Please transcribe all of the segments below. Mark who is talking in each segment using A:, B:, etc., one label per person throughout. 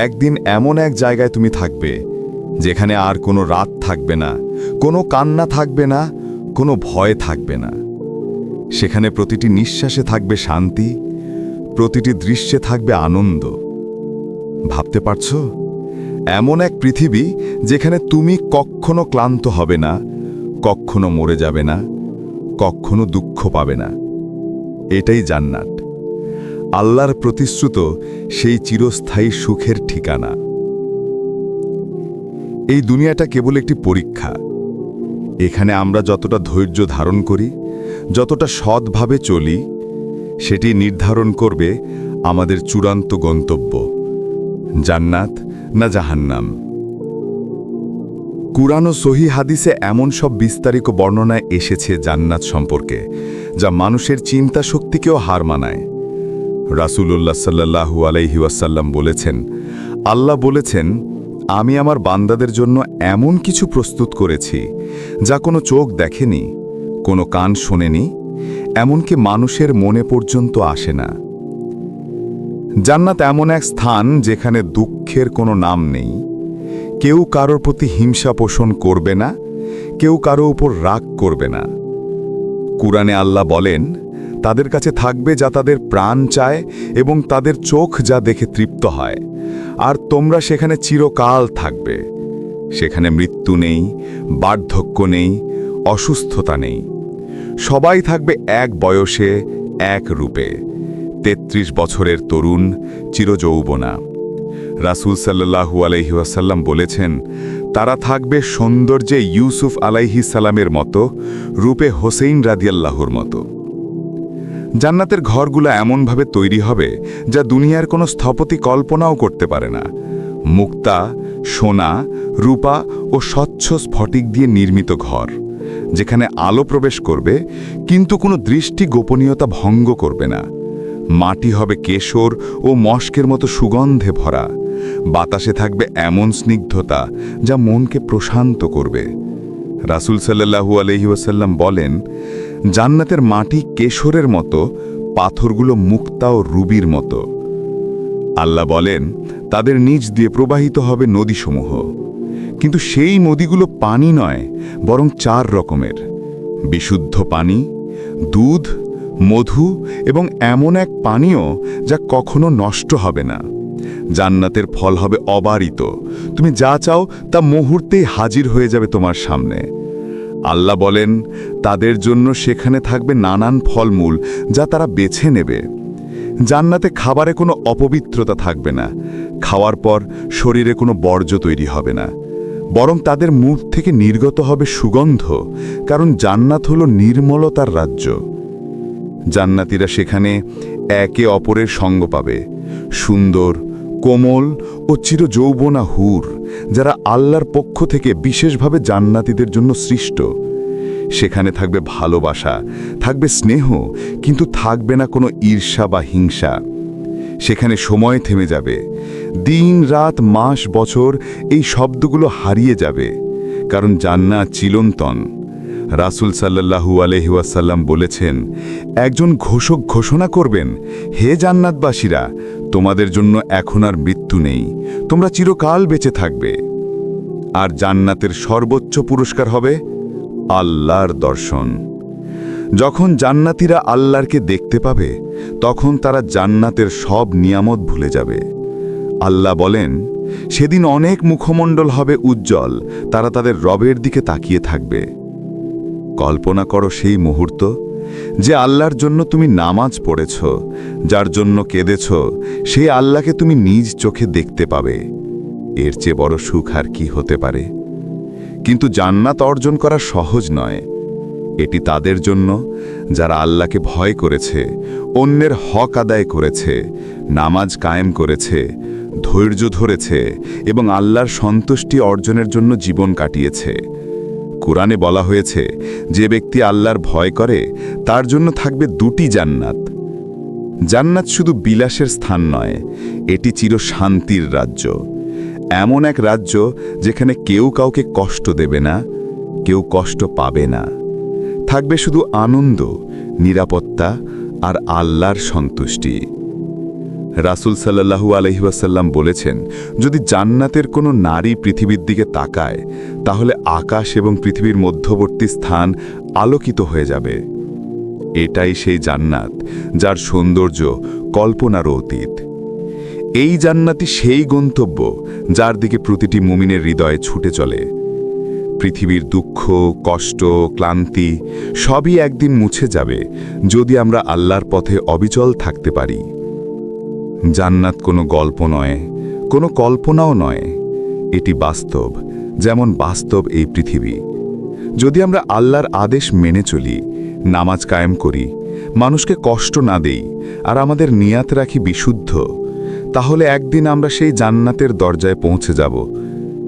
A: একদিন এমন এক জায়গায় তুমি থাকবে যেখানে আর কোনো রাত থাকবে না, কোনো কান্না থাকবে না, কোনো ভয় থাকবে না। সেখানে প্রতিটি নিঃশ্বাসে থাকবে শান্তি, প্রতিটি দৃশ্যে থাকবে আনন্দ। ভাবতে পারছো? এমন এক পৃথিবী যেখানে তুমি কখনো ক্লান্ত হবে না, কখনো মরে যাবে না, কখনো দুঃখ পাবে না। এটাই জান্নাত, আল্লাহর প্রতিশ্রুত সেই চিরস্থায়ী সুখের ঠিকানা। এই দুনিয়াটা কেবল একটি পরীক্ষা। এখানে আমরা যতটা ধৈর্য ধারণ করি, যতটা সৎভাবে চলি, সেটি নির্ধারণ করবে আমাদের চূড়ান্ত গন্তব্য, জান্নাত না জাহান্নাম। কুরআন ও সহিহ হাদিসে এমন সব বিস্তারিত বর্ণনায় এসেছে জান্নাত সম্পর্কে, যা মানুষের চিন্তা শক্তিকেও হার মানায়। রাসূলুল্লাহ সাল্লাল্লাহু আলাইহি ওয়াসাল্লাম বলেছেন, আল্লাহ বলেছেন, আমি আমার বান্দাদের জন্য এমন কিছু প্রস্তুত করেছি যা কোনো চোখ দেখেনি, কোনো কান শোনেনি, এমনকি মানুষের মনে পর্যন্ত আসে না। জান্নাত এমন এক স্থান যেখানে দুঃখের কোনো নাম নেই। কেউ কারোর প্রতি হিংসা পোষণ করবে না, কেউ কারো উপর রাগ করবে না। কুরআনে আল্লাহ বলেন, তাদের কাছে থাকবে যা তাদের প্রাণ চায় এবং তাদের চোখ যা দেখে তৃপ্ত হয়, আর তোমরা সেখানে চিরকাল থাকবে। সেখানে মৃত্যু নেই, বার্ধক্য নেই, অসুস্থতা নেই। সবাই থাকবে এক বয়সে, এক রূপে। ৩৩ বছরের তরুণ, চিরযৌবনা। রাসূল সাল্লাল্লাহু আলাইহি ওয়াসাল্লাম বলেছেন, তারা থাকবে সৌন্দর্যে ইউসুফ আলাইহিস সালামের মতো, রূপে হোসেইন রাদিয়াল্লাহুর মতো। জান্নাতের ঘরগুলো এমনভাবে তৈরি হবে যা দুনিয়ার কোনো স্থপতি কল্পনাও করতে পারে না। মুক্তা, সোনা, রূপা ও স্বচ্ছ স্ফটিক দিয়ে নির্মিত ঘর, যেখানে আলো প্রবেশ করবে কিন্তু কোনো দৃষ্টি গোপনীয়তা ভঙ্গ করবে না। মাটি হবে কেশর ও মস্কের মতো সুগন্ধে ভরা। বাতাসে থাকবে এমন স্নিগ্ধতা যা মনকে প্রশান্ত করবে। রাসূল সাল্লাল্লাহু আলাইহি ওয়াসাল্লাম বলেন, জান্নাতের মাটি কেশরের মতো, পাথরগুলো মুক্তা ও রুবির মতো। আল্লাহ বলেন, তাদের নিচ দিয়ে প্রবাহিত হবে নদীসমূহ, কিন্তু সেই নদীগুলো পানি নয়, বরং 4 রকমের: বিশুদ্ধ পানি, দুধ, মধু এবং এমন এক পানীয় যা কখনো নষ্ট হবে না। জান্নাতের ফল হবে অবারিত, তুমি যা চাও তা মুহূর্তেই হাজির হয়ে যাবে তোমার সামনে। আল্লাহ বলেন, তাদের জন্য সেখানে থাকবে নানান ফলমূল যা তারা বেছে নেবে। জান্নাতে খাবারে কোনো অপবিত্রতা থাকবে না, খাওয়ার পর শরীরে কোনো বর্জ্য তৈরি হবে না, বরং তাদের মুখ থেকে নির্গত হবে সুগন্ধ, কারণ জান্নাত হলো নির্মলতার রাজ্য। জান্নাতীরা সেখানে একে অপরের সঙ্গ পাবে, সুন্দর, কোমল ও চিরযৌবনা হুর, যারা আল্লাহর পক্ষ থেকে বিশেষভাবে জান্নাতীদের জন্য সৃষ্ট। সেখানে থাকবে ভালোবাসা, থাকবে স্নেহ, কিন্তু থাকবে না কোনো ঈর্ষা বা হিংসা। সেখানে সময় থেমে যাবে, দিন, রাত, মাস, বছর এই শব্দগুলো হারিয়ে যাবে, কারণ জান্নাত চিরন্তন। রাসূল সাল্লাল্লাহু আলাইহি ওয়াসাল্লাম বলেছেন, একজন ঘোষক ঘোষণা করবেন, হে জান্নাতবাসীরা, তোমাদের জন্য এখন আর মৃত্যু নেই, তোমরা চিরকাল বেঁচে থাকবে। আর জান্নাতের সর্বোচ্চ পুরস্কার হবে আল্লাহর দর্শন। যখন জান্নাতীরা আল্লাহকে দেখতে পাবে, তখন তারা জান্নাতের সব নিয়ামত ভুলে যাবে। আল্লাহ বলেন, সেদিন অনেক মুখমণ্ডল হবে উজ্জ্বল, তারা তাদের রবের দিকে তাকিয়ে থাকবে। কল্পনা করো সেই মুহূর্ত, যে আল্লাহর জন্য তুমি নামাজ পড়েছ, যার জন্য কেঁদেছ, সেই আল্লাহকে তুমি নিজ চোখে দেখতে পাবে। এর চেয়ে বড় সুখ আর কি হতে পারে? কিন্তু জান্নাত অর্জন করা সহজ নয়। এটি তাদের জন্য যারা আল্লাহকে ভয় করেছে, অন্যের হক আদায় করেছে, নামাজ কায়েম করেছে, ধৈর্য ধরেছে এবং আল্লাহর সন্তুষ্টি অর্জনের জন্য জীবন কাটিয়েছে। কুরআনে বলা হয়েছে, যে ব্যক্তি আল্লাহর ভয় করে তার জন্য থাকবে 2টি জান্নাত। জান্নাত শুধু বিলাসের স্থান নয়, এটি চির শান্তির রাজ্য। এমন এক রাজ্য যেখানে কেউ কাউকে কষ্ট দেবে না, কেউ কষ্ট পাবে না। থাকবে শুধু আনন্দ, নিরাপত্তা আর আল্লাহর সন্তুষ্টি। রাসূল সাল্লাল্লাহু আলাইহি ওয়াসাল্লাম বলেছেন, যদি জান্নাতের কোনো নারী পৃথিবীর দিকে তাকায় তাহলে আকাশ এবং পৃথিবীর মধ্যবর্তী স্থান আলোকিত হয়ে যাবে। এটাই সেই জান্নাত যার সৌন্দর্য কল্পনারও অতীত। এই জান্নাতই সেই গন্তব্য যার দিকে প্রতিটি মুমিনের হৃদয়ে ছুটে চলে। পৃথিবীর দুঃখ, কষ্ট, ক্লান্তি সবই একদিন মুছে যাবে যদি আমরা আল্লাহর পথে অবিচল থাকতে পারি। জান্নাত কোনো গল্প নয়, কোনো কল্পনাও নয়, এটি বাস্তব, যেমন বাস্তব এই পৃথিবী। যদি আমরা আল্লাহর আদেশ মেনে চলি, নামাজ কায়েম করি, মানুষকে কষ্ট না দেই আর আমাদের নিয়াত রাখি বিশুদ্ধ, তাহলে একদিন আমরা সেই জান্নাতের দরজায় পৌঁছে যাব,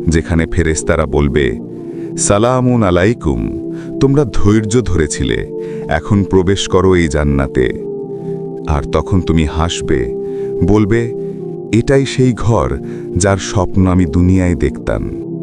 A: যেখানে ফেরেশতারা বলবে, সালামুন আলাইকুম, তোমরা ধৈর্য ধরেছিলে, এখন প্রবেশ করো এই জান্নাতে। আর তখন তুমি হাসবে, বলবে, এটাই সেই ঘর যার স্বপ্ন আমি দুনিয়ায় দেখতাম।